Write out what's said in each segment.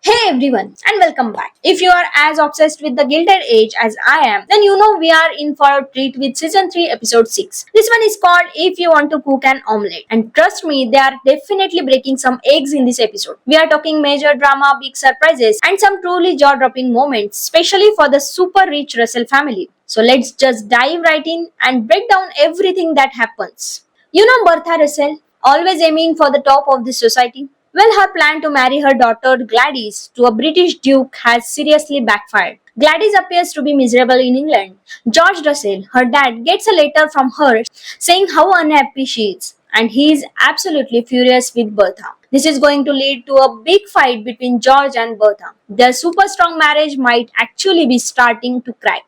Hey everyone, and welcome back. If you are as obsessed with the Gilded Age as I am, then you know we are in for a treat with season 3, episode 6. This one is called If You Want to Cook an Omelette. And trust me, they are definitely breaking some eggs in this episode. We are talking major drama, big surprises, and some truly jaw dropping moments, especially for the super rich Russell family. So let's just dive right in and break down everything that happens. You know Bertha Russell, always aiming for the top of this society? Well, her plan to marry her daughter Gladys to a British duke has seriously backfired. Gladys appears to be miserable in England. George Russell, her dad, gets a letter from her saying how unhappy she is, and he is absolutely furious with Bertha. This is going to lead to a big fight between George and Bertha. Their super strong marriage might actually be starting to crack.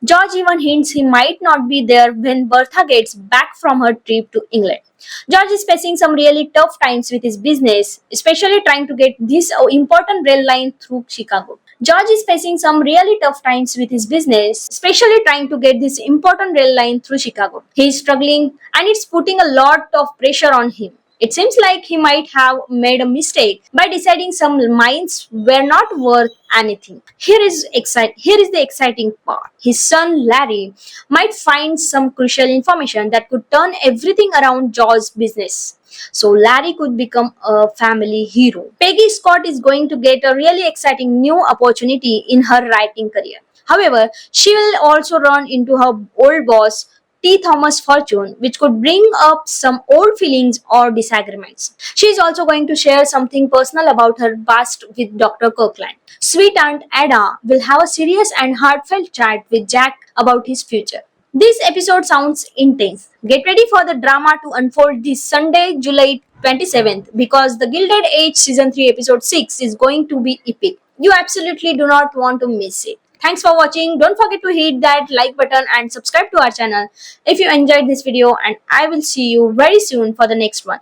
George even hints he might not be there when Bertha gets back from her trip to England. George is facing some really tough times with his business, especially trying to get this important rail line through Chicago. George is facing some really tough times with his business, especially trying to get this important rail line through Chicago. He is struggling and it's putting a lot of pressure on him. It seems like he might have made a mistake by deciding some mines were not worth anything. Here is the exciting part. His son Larry might find some crucial information that could turn everything around George's business. So Larry could become a family hero. Peggy Scott is going to get a really exciting new opportunity in her writing career. However, she will also run into her old boss T. Thomas Fortune, which could bring up some old feelings or disagreements. She is also going to share something personal about her past with Dr. Kirkland. Sweet Aunt Ada will have a serious and heartfelt chat with Jack about his future. This episode sounds intense. Get ready for the drama to unfold this Sunday, July 27th, because The Gilded Age Season 3 Episode 6 is going to be epic. You absolutely do not want to miss it. Thanks for watching. Don't forget to hit that like button and subscribe to our channel if you enjoyed this video, and I will see you very soon for the next one.